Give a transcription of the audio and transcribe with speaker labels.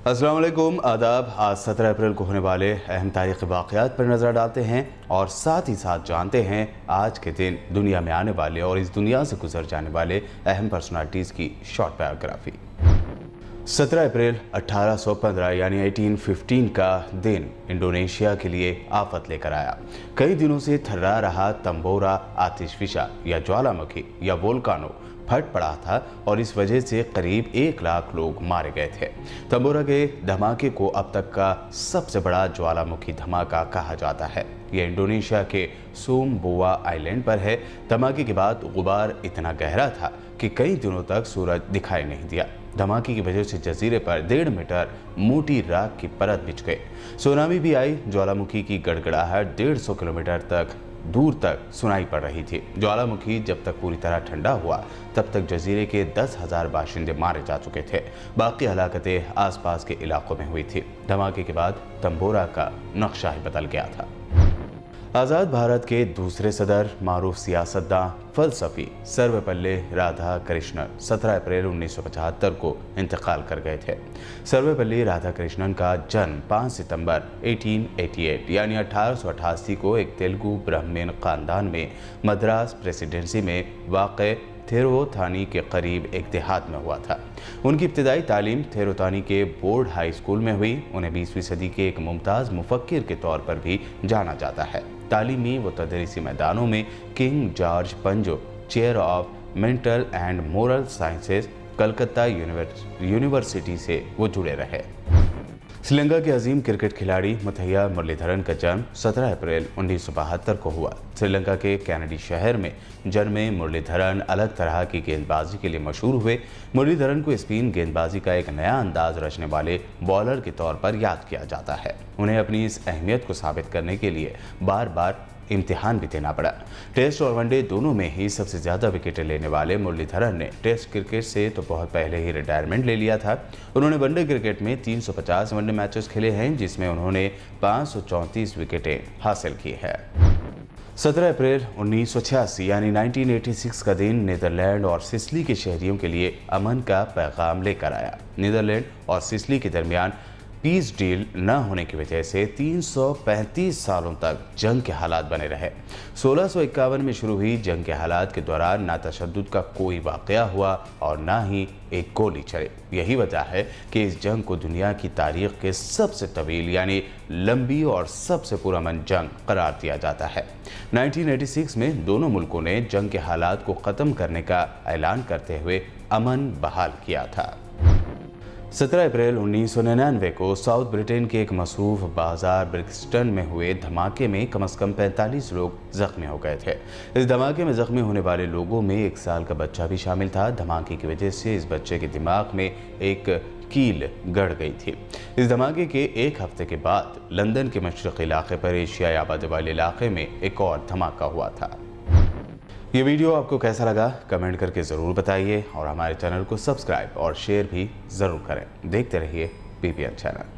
Speaker 1: अस्सलाम वालेकुम, आदाब। आज 17 अप्रैल को होने वाले अहम तारीख़ी वाक़यात पर नज़र डालते हैं और साथ ही साथ जानते हैं आज के दिन दुनिया में आने वाले और इस दुनिया से गुजर जाने वाले अहम पर्सनालिटीज़ की शॉर्ट बायोग्राफी। 17 अप्रैल 1815 यानी 1815 का दिन इंडोनेशिया के लिए आफत लेकर आया। कई दिनों से थर्रा रहा तंबोरा आतिशफिशा या ज्वालामुखी या वोल्कानो फट पड़ा था और इस वजह से करीब 1 लाख लोग मारे गए थे। तंबोरा के धमाके को अब तक का सबसे बड़ा ज्वालामुखी धमाका कहा जाता है। यह इंडोनेशिया के सुम्बुवा आइलैंड पर है। धमाके के बाद गुबार इतना गहरा था कि कई दिनों तक सूरज दिखाई नहीं दिया। धमाके की वजह से जजीरे पर 1.5 मीटर मोटी राख की परत बिछ गई। सुनामी भी आई। ज्वालामुखी की गड़गड़ाहट 150 किलोमीटर तक दूर तक सुनाई पड़ रही थी। ज्वालामुखी जब तक पूरी तरह ठंडा हुआ तब तक जजीरे के 10,000 बाशिंदे मारे जा चुके थे। बाकी हलाकतें आसपास के इलाकों में हुई थी। धमाके के बाद तंबोरा का नक्शा ही बदल गया था। आज़ाद भारत के दूसरे सदर, मारूफ सियासतदान, फलसफी सर्वपल्ली राधाकृष्णन 17 अप्रैल 1975 को इंतकाल कर गए थे। सर्वपल्ली राधाकृष्णन का जन्म 5 सितंबर 1888 यानी 1888 को एक तेलुगु ब्राह्मण खानदान में मद्रास प्रेसिडेंसी में वाक़ थेरोथानी के करीब एक देहात में हुआ था। उनकी इब्तिदाई तालीम थेरोथानी के बोर्ड हाई स्कूल में हुई। उन्हें 20वीं सदी के एक मुमताज़ मुफक्किर के तौर पर भी जाना जाता है। तालीमी व तदरीसी मैदानों में किंग जॉर्ज पंजो chair of mental and moral sciences Calcutta university से वो जुड़े रहे। श्रीलंका के अजीम क्रिकेट खिलाड़ी मुथैया मुरलीधरन का जन्म 17 अप्रैल 1972 को हुआ। श्रीलंका के कैनेडी शहर में जन्मे मुरलीधरन अलग तरह की गेंदबाजी के लिए मशहूर हुए। मुरलीधरन को स्पिन गेंदबाजी का एक नया अंदाज रचने वाले बॉलर के तौर पर याद किया जाता है। उन्हें अपनी इस अहमियत को साबित करने के लिए बार बार इम्तिहान भी देना पड़ा। टेस्ट और वनडे दोनों में ही सबसे ज़्यादा विकेटें लेने वाले मुरलीधरन ने टेस्ट क्रिकेट से तो बहुत पहले ही रिटायरमेंट ले लिया था। उन्होंने वनडे क्रिकेट में 350 वनडे मैचेस खेले हैं, जिसमें उन्होंने 534 विकेटें हासिल की है। 17 अप्रैल 1986 यानी 1986 का दिन नीदरलैंड और सिसिली के शहरियों के लिए अमन का पैगाम लेकर आया। नीदरलैंड और सिसिली के दरमियान पीस डील न होने की वजह से 335 सालों तक जंग के हालात बने रहे। 1651 में शुरू हुई जंग के हालात के दौरान ना तशद्दुद का कोई वाक़या हुआ और ना ही एक गोली चली। यही वजह है कि इस जंग को दुनिया की तारीख के सबसे तवील यानी लंबी और सबसे पुरअमन जंग करार दिया जाता है। 1986 में दोनों मुल्कों ने जंग के हालात को ख़त्म करने का ऐलान करते हुए अमन बहाल किया था। 17 अप्रैल 1999 को साउथ ब्रिटेन के एक मसरूफ बाजार ब्रिक्सटन में हुए धमाके में कम से कम 45 लोग जख्मी हो गए थे। इस धमाके में जख्मी होने वाले लोगों में 1 साल का बच्चा भी शामिल था। धमाके की वजह से इस बच्चे के दिमाग में एक कील गड़ गई थी। इस धमाके के 1 हफ्ते के बाद लंदन के मशरक़ी इलाके पर एशियाई आबादी वाले इलाके में एक और धमाका हुआ था। ये वीडियो आपको कैसा लगा कमेंट करके ज़रूर बताइए और हमारे चैनल को सब्सक्राइब और शेयर भी ज़रूर करें। देखते रहिए PPN चैनल।